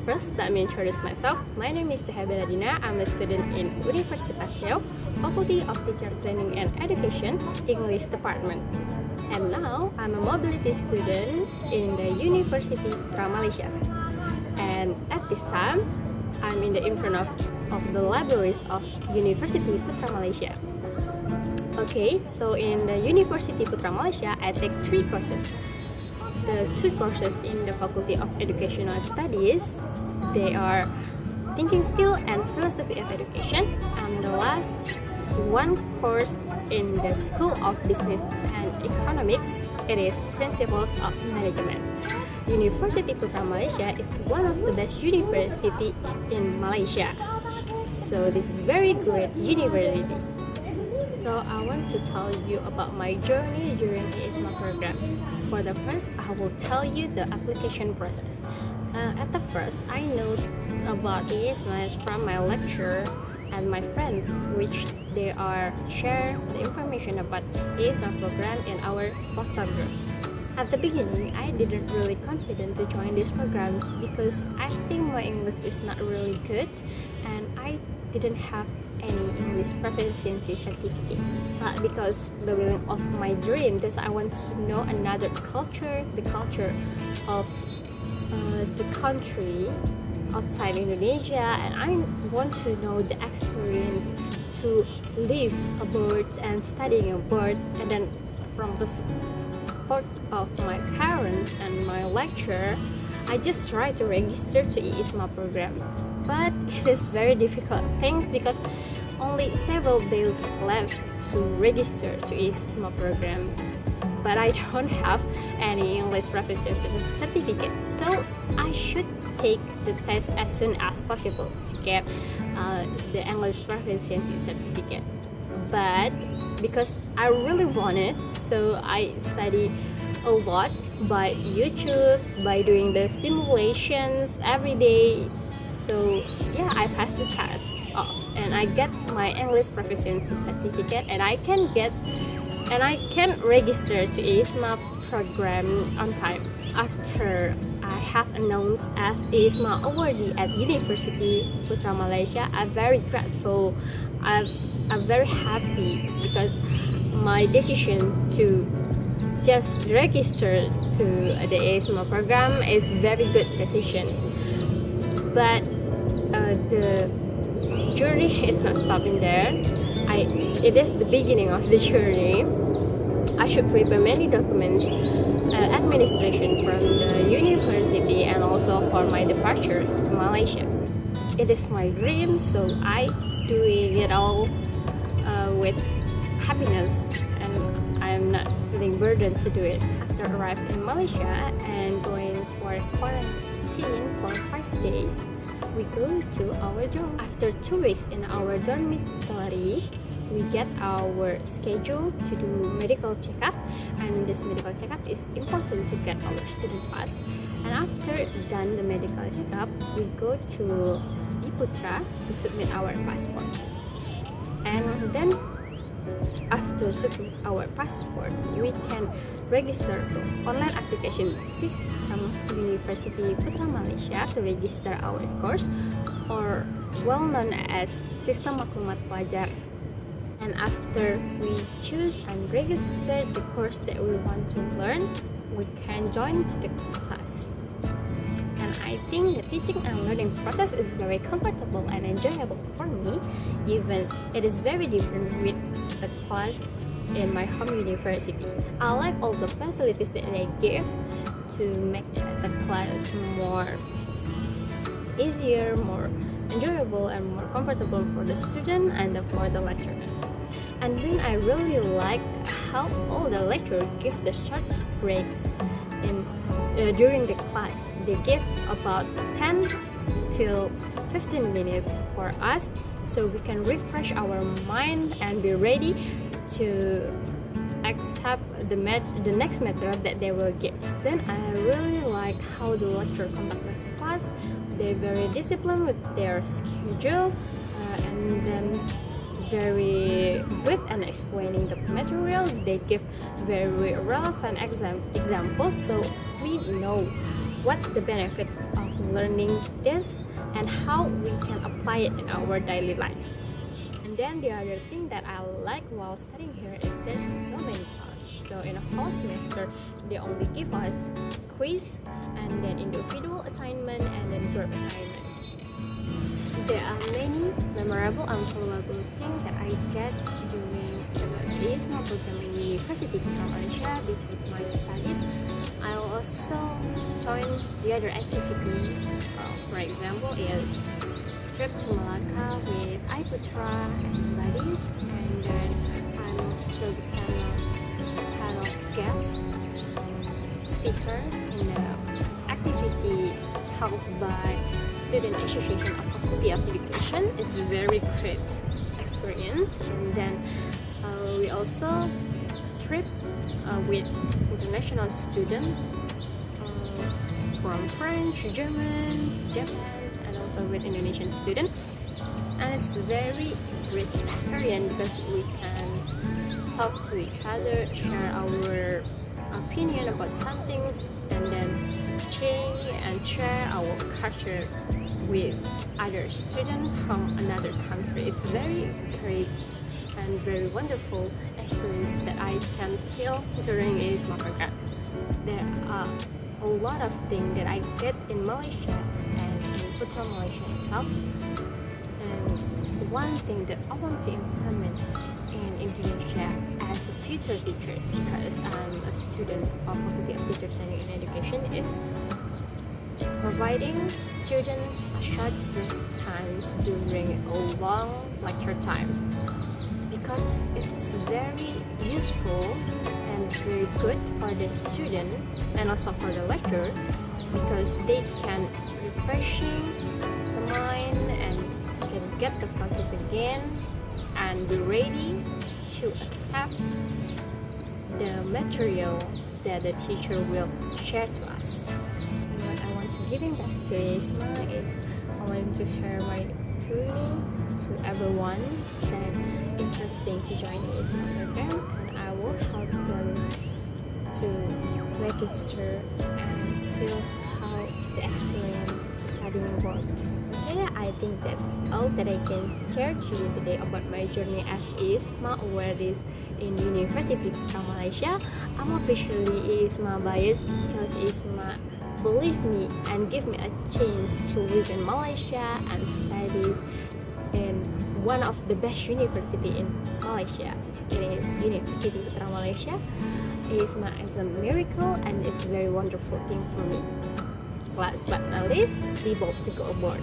First, let me introduce myself. My name is Cahya Belladina. I'm a student in Universiti Putra Faculty of Teacher Training and Education, English Department. And now, I'm a mobility student in the Universiti Putra Malaysia. And at this time, I'm in front of the libraries of Universiti Putra Malaysia. Okay, so in the Universiti Putra Malaysia, I take 3 courses. The 2 courses in the Faculty of Educational Studies, they are Thinking Skill and Philosophy of Education, and the last 1 course in the School of Business and Economics, it is Principles of Management. Universiti Putra Malaysia is one of the best university in Malaysia. So this is very great university. So I want to tell you about my journey during the IISMA program. For the first, I will tell you the application process. At the first, I know about the IISMA from my lecturer and my friends, which they are share the information about the IISMA program in our WhatsApp group. At the beginning, I didn't really confident to join this program because I think my English is not really good and I didn't have any English proficiency certificate. But because the willing of my dream that I want to know another culture, the culture of the country outside Indonesia, and I want to know the experience to live abroad and studying abroad, and then from the support of my parents and my lecturer, I just try to register to IISMA program. But it is very difficult thing because only several days left to register to IISMA programs. But I don't have any English proficiency certificate, so I should take the test as soon as possible to get the English proficiency certificate. But because I really want it, so I study a lot by YouTube, by doing the simulations every day. So yeah, I passed the test and I get my English proficiency certificate, and I can register to IISMA program on time. After I have announced as IISMA awardee at Universiti Putra Malaysia, I'm very grateful. I'm very happy because my decision to just register to the IISMA program is very good decision. But the journey is not stopping there. It is the beginning of the journey. I should prepare many documents, administration from the university, and also for my departure to Malaysia. It is my dream, so I doing it all with happiness, and I'm not feeling burdened to do it. After arriving in Malaysia and going for quarantine for 5 days, we go to our dorm. After 2 weeks in our dormitory, we get our schedule to do medical checkup, and this medical checkup is important to get our student pass. And after done the medical checkup, we go to Iputra to submit our passport. And then after submit our passport, we can register to online application system Universiti Putra Malaysia to register our course, or well known as Sistem Maklumat Pelajar. And after we choose and register the course that we want to learn, we can join the class. And I think the teaching and learning process is very comfortable and enjoyable for me, even it is very different with the class in my home university. I like all the facilities that they give to make the class more easier, more enjoyable, and more comfortable for the student and for the lecturer. And then I really like how all the lecturers give the short breaks during the class. They give about 10 till 15 minutes for us, so we can refresh our mind and be ready to accept the next method that they will give. Then I really like how the lecturer conduct this class. They're very disciplined with their schedule, and then very good and explaining the material. They give very relevant examples, so we know what the benefit of learning this and how we can apply it in our daily life. And then the other thing that I like while studying here is there's no many tasks. So in a whole semester, they only give us quiz and then individual assignment and then group assignment. There are many memorable and valuable things that I get during the IISMA program in Universiti Putra Malaysia. Besides my studies, I also join the other activity. For example, is trip to Malacca with Putra and buddies, and then I'm also become a kind of guest speaker in the activity held by Student Association of Faculty of Education. It's a very great experience. And then we also trip with international students from French, German, Japan, and also with Indonesian students. And it's a very great experience because we can talk to each other, share our opinion about some things, and then change and share our culture with other students from another country. It's very great and very wonderful experience that I can feel during IISMA program. There are a lot of things that I get in Malaysia and in Putra Malaysia itself. And one thing that I want to implement in Indonesia as a future teacher, because I'm a student of Faculty of Teacher Training and Education, is providing students a short break times during a long lecture time, because it's very useful and very good for the student and also for the lecturer, because they can refreshing the mind and can get the focus again and be ready to accept the material that the teacher will share to us. What I want to giving back to IISMA is I want to share my feeling to everyone that interesting to join the IISMA program, and I will help them to register and feel how the experience to studying worked. Okay, I think that's all that I can share to you today about my journey as IISMA awardee in Universiti Putra Malaysia. I'm officially IISMA biased because IISMA believe me and give me a chance to live in Malaysia and studies in one of the best university in Malaysia. It is Universiti Putra Malaysia. IISMA is a miracle and it's a very wonderful thing for me. Last but not least, be bold to go aboard.